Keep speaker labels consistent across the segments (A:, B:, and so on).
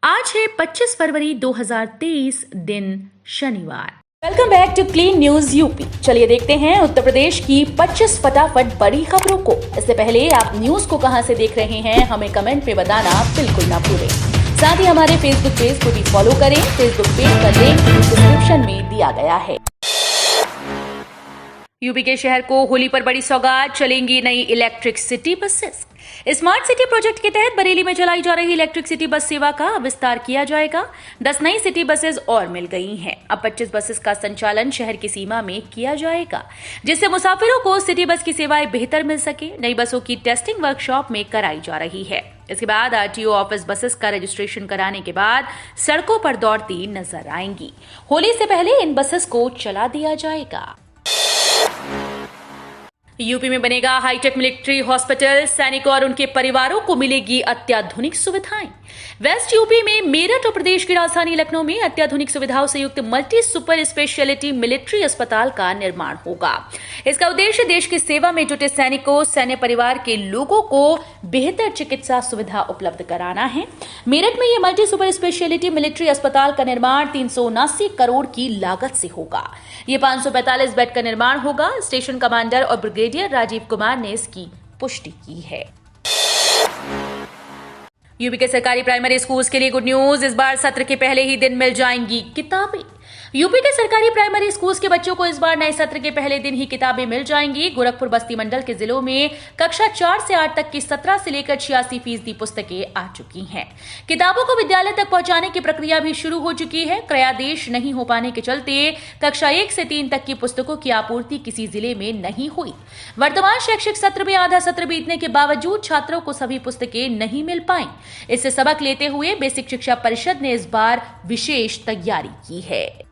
A: आज है 25 फरवरी 2023 दिन शनिवार। Welcome back to clean news UP. चलिए देखते हैं उत्तर प्रदेश की 25 फटाफट बड़ी खबरों को। इससे पहले आप न्यूज को कहां से देख रहे हैं हमें कमेंट में बताना बिल्कुल ना भूलें। साथ ही हमारे फेसबुक पेज को भी फॉलो करें। फेसबुक पेज का लिंक डिस्क्रिप्शन में दिया गया है। यूपी के शहर को होली पर बड़ी सौगात, चलेंगी नई electric city buses. Smart city project के तहत बरेली में चलाई जा रही इलेक्ट्रिक सिटी बस सेवा का विस्तार किया जाएगा। 10 नई सिटी बसेस और मिल गई हैं। अब 25 बसेस का संचालन शहर की सीमा में किया जाएगा, जिससे मुसाफिरों को सिटी बस की सेवाएं बेहतर मिल सके। नई बसों की टेस्टिंग वर्कशॉप में कराई जा रही है। इसके बाद आरटीओ ऑफिस बसेस का रजिस्ट्रेशन कराने के बाद सड़कों पर दौड़ती नजर आएंगी। होली से पहले इन बसेस को चला दिया जाएगा। यूपी में बनेगा हाईटेक मिलिट्री हॉस्पिटल। सैनिकों और उनके परिवारों को मिलेगी अत्याधुनिक सुविधाएं। वेस्ट यूपी में मेरठ और प्रदेश की राजधानी लखनऊ में अत्याधुनिक सुविधाओं से युक्त मल्टी सुपर स्पेशलिटी मिलिट्री अस्पताल का निर्माण होगा। इसका उद्देश्य देश की सेवा में जुटे सैनिकों, सैन्य परिवार के लोगों को बेहतर चिकित्सा सुविधा उपलब्ध कराना है। मेरठ में यह मल्टी सुपर स्पेशलिटी मिलिट्री अस्पताल का निर्माण 379 करोड़ की लागत से होगा। ये 545 बेड का निर्माण होगा। स्टेशन कमांडर और ब्रिगेडियर राजीव कुमार ने इसकी पुष्टि की है। यूपी के सरकारी प्राइमरी स्कूल्स के लिए गुड न्यूज। इस बार सत्र के पहले ही दिन मिल जाएंगी किताबें। यूपी के सरकारी प्राइमरी स्कूल्स के बच्चों को इस बार नए सत्र के पहले दिन ही किताबें मिल जाएंगी। गोरखपुर बस्ती मंडल के जिलों में कक्षा 4 से 8 तक की 17 से लेकर 86% पुस्तकें आ चुकी हैं। किताबों को विद्यालय तक पहुंचाने की प्रक्रिया भी शुरू हो चुकी है। क्रयादेश नहीं हो पाने के चलते कक्षा 1 से 3 तक की पुस्तकों की आपूर्ति किसी जिले में नहीं हुई। वर्तमान शैक्षिक सत्र में आधा सत्र बीतने के बावजूद छात्रों को सभी पुस्तकें नहीं मिल पाई। इससे सबक लेते हुए बेसिक शिक्षा परिषद ने इस बार विशेष तैयारी की है।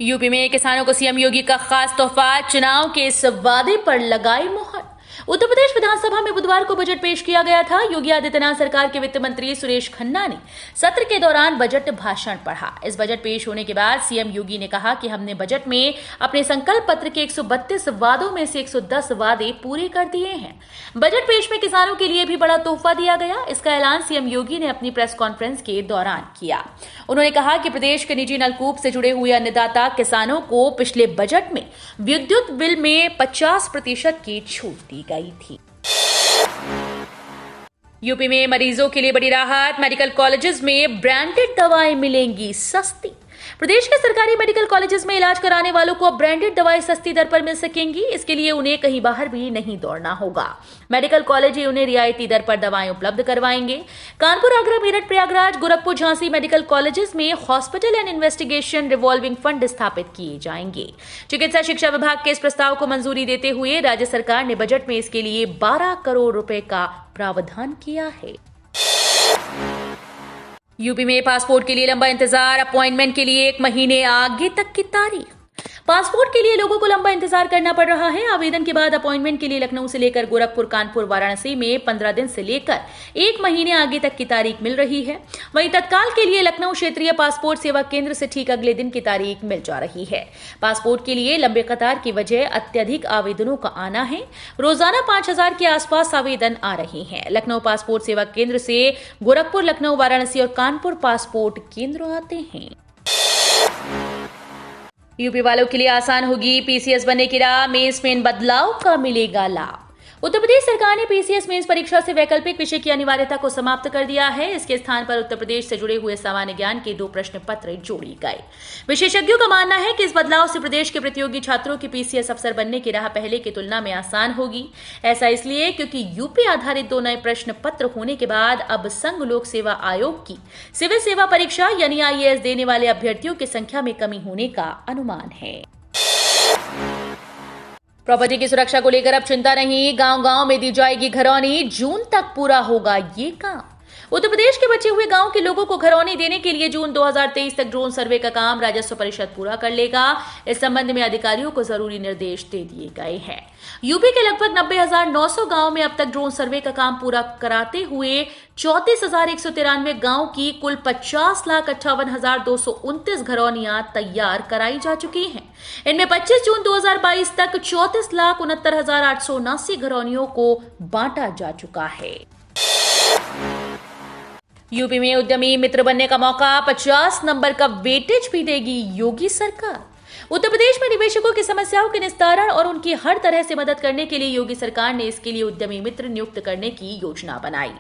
A: यूपी में किसानों को सीएम योगी का खास तोहफा। चुनाव के इस वादे पर लगाई मुहर। उत्तर प्रदेश विधानसभा में बुधवार को बजट पेश किया गया था। योगी आदित्यनाथ सरकार के वित्त मंत्री सुरेश खन्ना ने सत्र के दौरान बजट भाषण पढ़ा। इस बजट पेश होने के बाद सीएम योगी ने कहा कि हमने बजट में अपने संकल्प पत्र के 132 वादों में से 110 वादे पूरे कर दिए हैं। बजट पेश में किसानों के लिए भी बड़ा तोहफा दिया गया। इसका ऐलान सीएम योगी ने अपनी प्रेस कॉन्फ्रेंस के दौरान किया। उन्होंने कहा कि प्रदेश के निजी नलकूप से जुड़े हुए अन्नदाता किसानों को पिछले बजट में विद्युत बिल में 50% की छूट दी गई थी। यूपी में मरीजों के लिए बड़ी राहत। मेडिकल कॉलेजेस में ब्रांडेड दवाएं मिलेंगी सस्ती। प्रदेश के सरकारी मेडिकल कॉलेजेस में इलाज कराने वालों को अब ब्रांडेड दवाएं सस्ती दर पर मिल सकेंगी। इसके लिए उन्हें कहीं बाहर भी नहीं दौड़ना होगा। मेडिकल कॉलेज ही उन्हें रियायती दर पर दवाएं उपलब्ध करवाएंगे। कानपुर, आगरा, मेरठ, प्रयागराज, गोरखपुर, झांसी मेडिकल कॉलेजेस में hospital and investigation revolving fund स्थापित किए जाएंगे। चिकित्सा शिक्षा विभाग के इस प्रस्ताव को मंजूरी देते हुए राज्य सरकार ने बजट में इसके लिए 12 करोड़ रुपए का प्रावधान किया है। यूपी में पासपोर्ट के लिए लंबा इंतजार। अपॉइंटमेंट के लिए 1 महीने आगे तक की तारीख। पासपोर्ट के लिए लोगों को लंबा इंतजार करना पड़ रहा है। आवेदन के बाद अपॉइंटमेंट के लिए लखनऊ से लेकर गोरखपुर, कानपुर, वाराणसी में 15 दिन से लेकर 1 महीने आगे तक की तारीख मिल रही है। वहीं तत्काल के लिए लखनऊ क्षेत्रीय पासपोर्ट सेवा केंद्र से ठीक अगले दिन की तारीख मिल जा रही है। पासपोर्ट के लिए लंबे कतार की वजह अत्यधिक आवेदनों का आना है। रोजाना 5000 के आसपास आवेदन आ रहे हैं। लखनऊ पासपोर्ट सेवा केंद्र से गोरखपुर, लखनऊ, वाराणसी और कानपुर पासपोर्ट केंद्र आते हैं। यूपी वालों के लिए आसान होगी पीसीएस बनने की राह। मेंस में बदलाव का मिलेगा लाभ। उत्तर प्रदेश सरकार ने पीसीएस मेंस परीक्षा से वैकल्पिक विषय की अनिवार्यता को समाप्त कर दिया है। इसके स्थान पर उत्तर प्रदेश से जुड़े हुए सामान्य ज्ञान के 2 प्रश्न पत्र जोड़े गए। विशेषज्ञों का मानना है कि इस बदलाव से प्रदेश के प्रतियोगी छात्रों की पीसीएस अफसर बनने की राह पहले की तुलना में आसान होगी। ऐसा इसलिए क्योंकि यूपी आधारित 2 नए प्रश्न पत्र होने के बाद अब संघ लोक सेवा आयोग की सिविल सेवा परीक्षा यानी आईएएस देने वाले अभ्यर्थियों की संख्या में कमी होने का अनुमान है। प्रॉपर्टी की सुरक्षा को लेकर अब चिंता नहीं। गांव-गांव में दी जाएगी घरौनी। जून तक पूरा होगा ये काम। उत्तर प्रदेश के बचे हुए गांव के लोगों को घरौनी देने के लिए जून 2023 तक ड्रोन सर्वे का काम राजस्व परिषद पूरा कर लेगा। इस संबंध में अधिकारियों को जरूरी निर्देश दे दिए गए हैं। यूपी के लगभग 90,900 गांव में अब तक ड्रोन सर्वे का काम पूरा कराते हुए 34,193 गांव की कुल 50,58,229 घरौनियां तैयार कराई जा चुकी हैं। इनमें 25 जून 2022 तक 34,69,879 घरौनियों को बांटा जा चुका है। यूपी में उद्यमी मित्र बनने का मौका, 50 नंबर का वेटेज भी देगी योगी सरकार। उत्तर प्रदेश में निवेशकों की समस्याओं के निस्तारण और उनकी हर तरह से मदद करने के लिए योगी सरकार ने इसके लिए उद्यमी मित्र नियुक्त करने की योजना बनाई।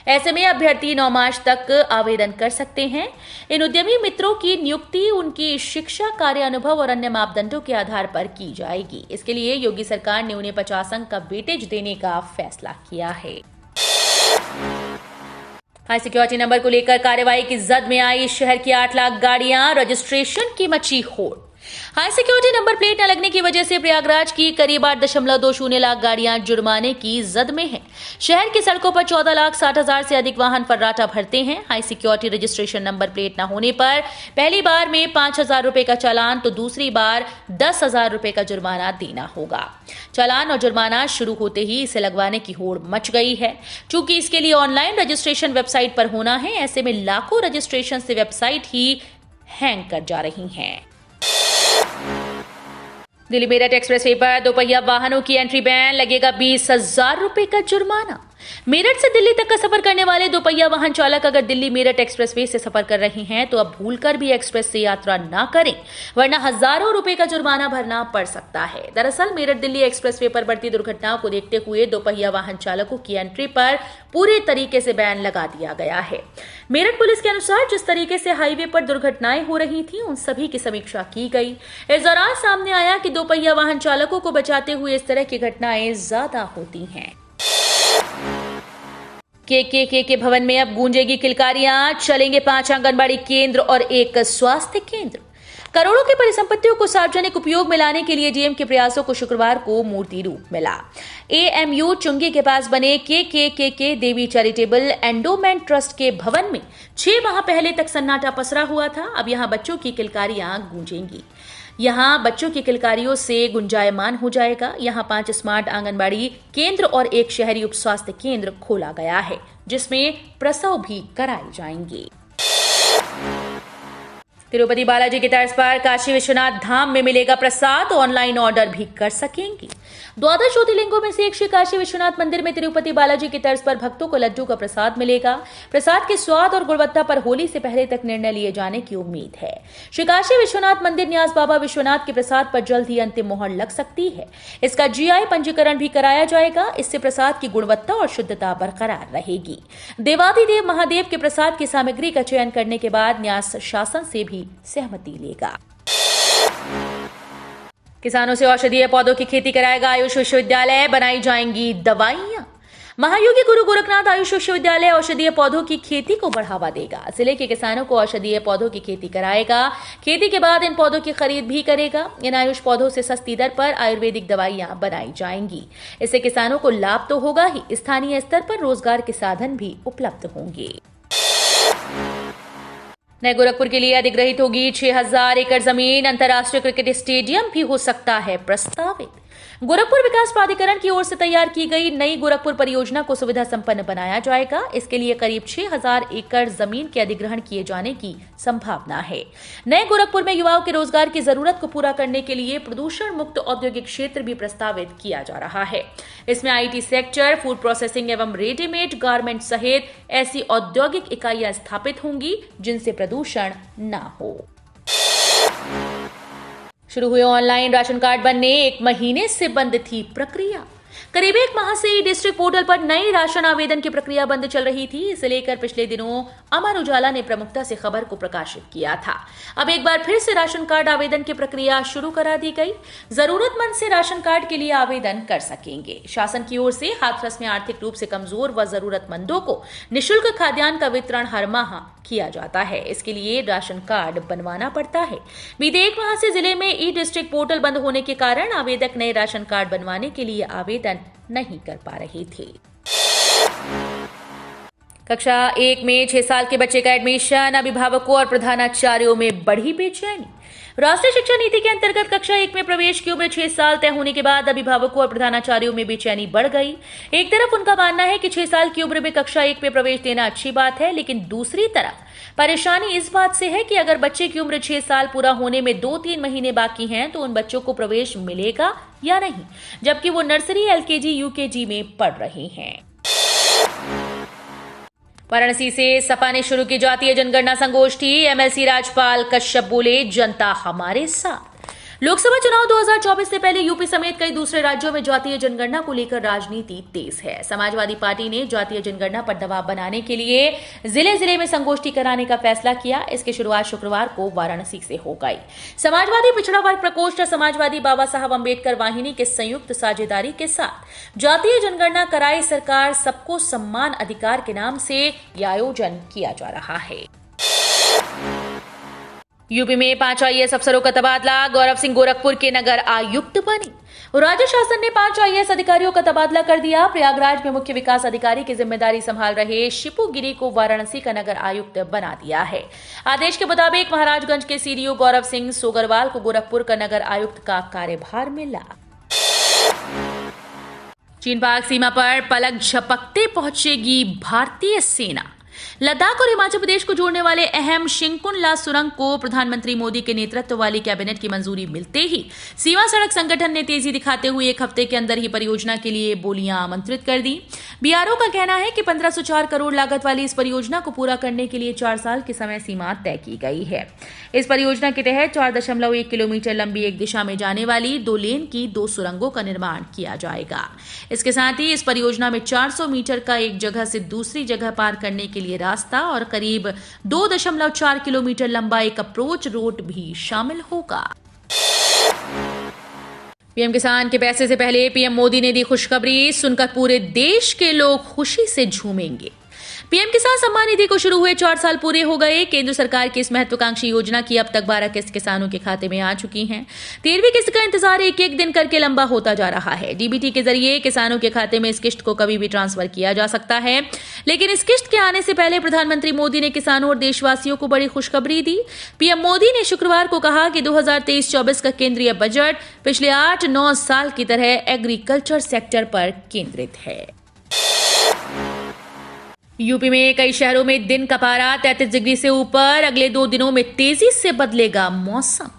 A: ऐसे में अभ्यर्थी 9 मार्च तक आवेदन कर सकते हैं। इन उद्यमी मित्रों की नियुक्ति उनकी शिक्षा, कार्य अनुभव और अन्य मापदंडों के आधार पर की जाएगी। इसके लिए योगी सरकार ने उन्हें 50 अंक का वेटेज देने का फैसला किया है। हाई सिक्योरिटी नंबर को लेकर कार्रवाई की जद में आई शहर की 8 लाख गाड़ियां, रजिस्ट्रेशन की मची होड़। हाई सिक्योरिटी नंबर प्लेट न लगने की वजह से प्रयागराज की करीब 8.20 लाख गाड़ियां जुर्माने की जद में हैं। शहर की सड़कों पर 14,60,000 से अधिक वाहन फर्राटा भरते हैं। High security registration number plate न होने पर पहली बार में 5,000 रुपए का चालान तो दूसरी बार 10,000 रुपए का जुर्माना देना होगा। चालान और जुर्माना शुरू होते ही इसे लगवाने की होड़ मच गई है। चूंकि इसके लिए ऑनलाइन रजिस्ट्रेशन वेबसाइट पर होना है, ऐसे में लाखों रजिस्ट्रेशन से वेबसाइट ही हैंग कर जा रही हैं। दिल्ली मेरठ एक्सप्रेसवे पर दोपहिया वाहनों की एंट्री बैन, लगेगा 20,000 रुपए का जुर्माना। मेरठ से दिल्ली तक का सफर करने वाले दोपहिया वाहन चालक अगर दिल्ली मेरठ एक्सप्रेसवे से सफर कर रहे हैं तो अब भूलकर भी एक्सप्रेस से यात्रा ना करें, वरना हजारों रुपए का जुर्माना भरना पड़ सकता है। दरअसल मेरठ दिल्ली एक्सप्रेसवे पर बढ़ती दुर्घटनाओं को देखते हुए दोपहिया वाहन चालकों की एंट्री पर पूरे तरीके से बैन लगा दिया गया है। मेरठ पुलिस के अनुसार जिस तरीके से हाईवे पर दुर्घटनाएं हो रही थी, उन सभी की समीक्षा की गई। इस दौरान सामने आया कि दोपहिया वाहन चालकों को बचाते हुए इस तरह की घटनाएं ज्यादा होती हैं। के भवन में अब गूंजेगी किलकारियां, चलेंगे 5 आंगनबाड़ी केंद्र और 1 स्वास्थ्य केंद्र। करोड़ों की परिसंपत्तियों को सार्वजनिक उपयोग में लाने के लिए डीएम के प्रयासों को शुक्रवार को मूर्ति रूप मिला। एएमयू चुंगी के पास बने के देवी चैरिटेबल एंडोमेंट ट्रस्ट के भवन में 6 माह पहले तक सन्नाटा पसरा हुआ था। अब यहां बच्चों की किलकारियां गूंजेंगी। यहां बच्चों की किलकारियों से गुंजायमान हो जाएगा। यहां 5 स्मार्ट आंगनबाड़ी केंद्र और 1 शहरी उप स्वास्थ्य केंद्र खोला गया है, जिसमें प्रसव भी कराए जाएंगे। तिरुपति बालाजी की तर्ज पर काशी विश्वनाथ धाम में मिलेगा प्रसाद, ऑनलाइन ऑर्डर भी कर सकेंगे। 12 ज्योतिर्लिंगों में से एक श्री काशी विश्वनाथ मंदिर में तिरुपति बालाजी की तर्ज पर भक्तों को लड्डू का प्रसाद मिलेगा। प्रसाद के स्वाद और गुणवत्ता पर होली से पहले तक निर्णय लिए जाने की उम्मीद है। श्री काशी विश्वनाथ मंदिर न्यास बाबा विश्वनाथ के प्रसाद पर जल्द ही अंतिम मोहर लग सकती है। इसका जीआई पंजीकरण भी कराया जाएगा। इससे प्रसाद की गुणवत्ता और शुद्धता बरकरार रहेगी। देवाधिदेव महादेव के प्रसाद की सामग्री का चयन करने के बाद न्यास शासन से भी सहमति लेगा। किसानों से औषधीय पौधों की खेती कराएगा आयुष विश्वविद्यालय, बनाई जाएंगी दवाइयां। महायोगी गुरु गोरखनाथ आयुष विश्वविद्यालय औषधीय पौधों की खेती को बढ़ावा देगा। जिले के किसानों को औषधीय पौधों की खेती कराएगा। खेती के बाद इन पौधों की खरीद भी करेगा। इन आयुष पौधों से सस्ती दर पर आयुर्वेदिक दवाइयां बनाई जाएंगी। इससे किसानों को लाभ तो होगा ही, स्थानीय स्तर पर रोजगार के साधन भी उपलब्ध होंगे। नए गोरखपुर के लिए अधिग्रहित होगी 6,000 एकड़ जमीन, अंतर्राष्ट्रीय क्रिकेट स्टेडियम भी हो सकता है प्रस्तावित। गोरखपुर विकास प्राधिकरण की ओर से तैयार की गई नई गोरखपुर परियोजना को सुविधा संपन्न बनाया जाएगा। इसके लिए करीब 6,000 एकड़ जमीन के अधिग्रहण किए जाने की संभावना है। नए गोरखपुर में युवाओं के रोजगार की जरूरत को पूरा करने के लिए प्रदूषण मुक्त औद्योगिक क्षेत्र भी प्रस्तावित किया जा रहा है। इसमें आईटी सेक्टर, फूड प्रोसेसिंग एवं रेडीमेड गारमेंट सहित ऐसी औद्योगिक इकाइयां स्थापित होंगी जिनसे प्रदूषण न हो। शुरू हुए ऑनलाइन राशन कार्ड बनने 1 महीने से बंद थी प्रक्रिया। करीब 1 माह से ई डिस्ट्रिक्ट पोर्टल पर नई राशन आवेदन की प्रक्रिया बंद चल रही थी। इसे लेकर पिछले दिनों अमर उजाला ने प्रमुखता से खबर को प्रकाशित किया था। अब एक बार फिर से राशन कार्ड आवेदन की प्रक्रिया शुरू करा दी गई। जरूरतमंद से राशन कार्ड के लिए आवेदन कर सकेंगे। शासन की ओर से हाथरस में आर्थिक रूप से कमजोर व जरूरतमंदों को निःशुल्क खाद्यान्न का वितरण हर माह किया जाता है। इसके लिए राशन कार्ड बनवाना पड़ता है। बीते 1 माह से जिले में ई डिस्ट्रिक्ट पोर्टल बंद होने के कारण आवेदक नए राशन कार्ड बनवाने के लिए आवेदन नहीं कर पा रहे थे। कक्षा 1 में 6 साल के बच्चे का एडमिशन, अभिभावकों और प्रधानाचार्यों में बढ़ी बेचैनी। राष्ट्रीय शिक्षा नीति के अंतर्गत कक्षा 1 में प्रवेश की उम्र 6 साल तय होने के बाद अभिभावकों और प्रधानाचार्यों में बेचैनी बढ़ गई। एक तरफ उनका मानना है कि 6 साल की उम्र में कक्षा 1 में प्रवेश देना अच्छी बात है, लेकिन दूसरी तरफ परेशानी इस बात से है कि अगर बच्चे की उम्र 6 साल पूरा होने में 2-3 महीने बाकी हैं तो उन बच्चों को प्रवेश मिलेगा या नहीं, जबकि वो नर्सरी, एलकेजी, यूकेजी में पढ़ रहे हैं। वाराणसी से सपा ने शुरू की जातीय जनगणना संगोष्ठी। एमएलसी राजपाल कश्यप बोले, जनता हमारे साथ। लोकसभा चुनाव 2024 से पहले यूपी समेत कई दूसरे राज्यों में जातीय जनगणना को लेकर राजनीति तेज है। समाजवादी पार्टी ने जातीय जनगणना पर दबाव बनाने के लिए जिले जिले में संगोष्ठी कराने का फैसला किया। इसकी शुरुआत शुक्रवार को वाराणसी से हो गई। समाजवादी पिछड़ा वर्ग प्रकोष्ठ और समाजवादी बाबा साहब अम्बेडकर वाहिनी के संयुक्त साझेदारी के साथ जातीय जनगणना कराई सरकार सबको सम्मान अधिकार के नाम से यह आयोजन किया जा रहा है। यूपी में 5 आईएएस अफसरों का तबादला। गौरव सिंह गोरखपुर के नगर आयुक्त बने। राज्य शासन ने 5 आईएएस अधिकारियों का तबादला कर दिया। प्रयागराज में मुख्य विकास अधिकारी की जिम्मेदारी संभाल रहे शिपू गिरी को वाराणसी का नगर आयुक्त बना दिया है। आदेश के मुताबिक महाराजगंज के सीडीओ गौरव सिंह सोगरवाल को गोरखपुर का नगर आयुक्त का कार्यभार मिला। चीन पाक सीमा पर पलक झपकते पहुंचेगी भारतीय सेना। लद्दाख और हिमाचल प्रदेश को जोड़ने वाले अहम शिंकुन ला सुरंग को प्रधानमंत्री मोदी के नेतृत्व वाली कैबिनेट की मंजूरी मिलते ही सीमा सड़क संगठन ने तेजी दिखाते हुए 1 हफ्ते के अंदर ही परियोजना के लिए बोलियां आमंत्रित कर दी। बीआरओ का कहना है कि 1504 करोड़ लागत वाली इस परियोजना को पूरा करने के लिए 4 साल की समय सीमा तय की गई है। इस परियोजना के तहत 4.1 किलोमीटर लंबी एक दिशा में जाने वाली 2 लेन की 2 सुरंगों का निर्माण किया जाएगा। इसके साथ ही इस परियोजना में 400 मीटर का एक जगह से दूसरी जगह पार करने के लिए रास्ता और करीब 2.4 किलोमीटर लंबा एक अप्रोच रोड भी शामिल होगा। पीएम किसान के पैसे से पहले पीएम मोदी ने दी खुशखबरी। सुनकर पूरे देश के लोग खुशी से झूमेंगे। पीएम किसान सम्मान निधि को शुरू हुए 4 साल पूरे हो गए। केंद्र सरकार की इस महत्वाकांक्षी योजना की अब तक 12 किस्त किसानों के खाते में आ चुकी हैं। 13वीं किस्त का इंतजार एक दिन करके लंबा होता जा रहा है। डीबीटी के जरिए किसानों के खाते में इस किस्त को कभी भी ट्रांसफर किया जा सकता है, लेकिन इस किस्त के आने से पहले प्रधानमंत्री मोदी ने किसानों और देशवासियों को बड़ी खुशखबरी दी। पीएम मोदी ने शुक्रवार को कहा कि 2023-24 का केंद्रीय बजट पिछले 8-9 साल की तरह एग्रीकल्चर सेक्टर पर केंद्रित है। यूपी में कई शहरों में दिन का पारा 33 डिग्री से ऊपर। अगले 2 दिनों में तेजी से बदलेगा मौसम।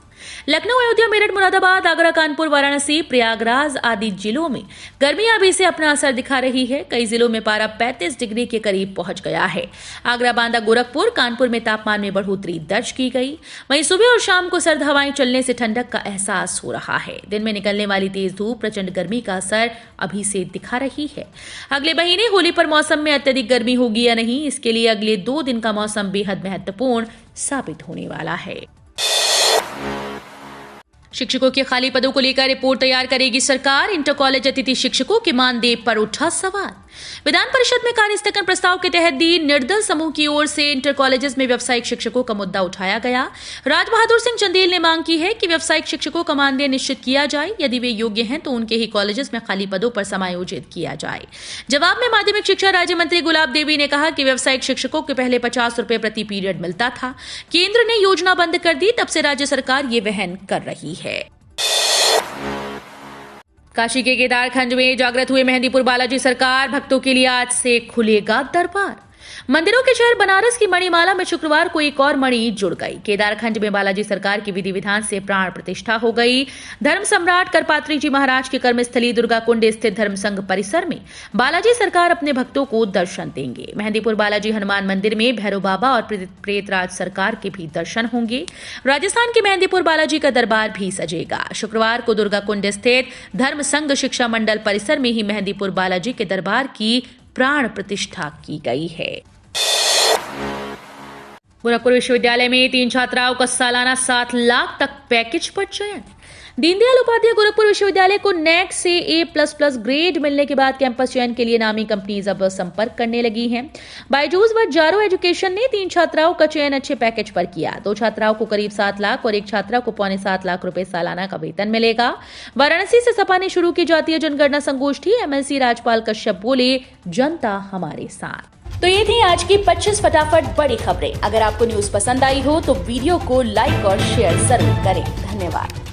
A: लखनऊ, अयोध्या, मेरठ, मुरादाबाद, आगरा, कानपुर, वाराणसी, प्रयागराज आदि जिलों में गर्मी अभी से अपना असर दिखा रही है। कई जिलों में पारा 35 डिग्री के करीब पहुंच गया है। आगरा, बांदा, गोरखपुर, कानपुर में तापमान में बढ़ोतरी दर्ज की गई। वहीं सुबह और शाम को सर्द हवाएं चलने से ठंडक का एहसास हो रहा है। दिन में निकलने वाली तेज धूप प्रचंड गर्मी का असर अभी से दिखा रही है। अगले महीने होली पर मौसम में अत्यधिक गर्मी होगी या नहीं, इसके लिए अगले 2 दिन का मौसम बेहद महत्वपूर्ण साबित होने वाला है। शिक्षकों के खाली पदों को लेकर रिपोर्ट तैयार करेगी सरकार। इंटर कॉलेज अतिथि शिक्षकों के मानदेय पर उठा सवाल। विधान परिषद में कार्यस्थगन प्रस्ताव के तहत दी निर्दल समूह की ओर से इंटर कॉलेजेस में व्यावसायिक शिक्षकों का मुद्दा उठाया गया। राज बहादुर सिंह चंदेल ने मांग की है कि व्यावसायिक शिक्षकों का मानदेय निश्चित किया जाए। यदि वे योग्य हैं तो उनके ही कॉलेजेस में खाली पदों पर समायोजित किया जाए। जवाब में माध्यमिक शिक्षा राज्य मंत्री गुलाब देवी ने कहा कि व्यावसायिक शिक्षकों के पहले 50 रुपए प्रति पीरियड मिलता था। केंद्र ने योजना बंद कर दी, तब से राज्य सरकार ये वहन कर रही है। काशी के केदारखंड में जागृत हुए मेहंदीपुर बालाजी सरकार। भक्तों के लिए आज से खुलेगा दरबार। मंदिरों के शहर बनारस की मणिमाला में शुक्रवार को एक और मणि जुड़ गई। केदारखंड में बालाजी सरकार की विधि विधान से प्राण प्रतिष्ठा हो गई। धर्म सम्राट करपात्री जी महाराज की कर्मस्थली दुर्गा कुंड स्थित धर्म संघ परिसर में बालाजी सरकार अपने भक्तों को दर्शन देंगे। मेहंदीपुर बालाजी हनुमान मंदिर में भैरव बाबा और प्रेतराज सरकार के भी दर्शन होंगे। राजस्थान के मेहंदीपुर बालाजी का दरबार भी सजेगा। शुक्रवार को दुर्गा कुंड स्थित धर्म संघ शिक्षा मंडल परिसर में ही मेहंदीपुर बालाजी के दरबार की प्राण प्रतिष्ठा की गई है। गोरखपुर विश्वविद्यालय में 3 छात्राओं का सालाना 7 लाख तक पैकेज पर चयन। दीनदयाल उपाध्याय गोरखपुर विश्वविद्यालय को नेट से A++ ग्रेड मिलने के बाद कैंपस चयन के लिए नामी कंपनीज अब संपर्क करने लगी हैं। बायजूस व जारो एजुकेशन ने 3 छात्राओं का चयन अच्छे पैकेज पर किया। 2 छात्राओं को करीब 7 लाख और 1 छात्रा को 6.25 लाख रुपए सालाना का वेतन मिलेगा। वाराणसी से सपा ने शुरू की जातीय जनगणना संगोष्ठी। एमएलसी राजपाल कश्यप बोले, जनता हमारे साथ। तो ये थी आज की 25 फटाफट बड़ी खबरें। अगर आपको न्यूज पसंद आई हो तो वीडियो को लाइक और शेयर जरूर करें। धन्यवाद।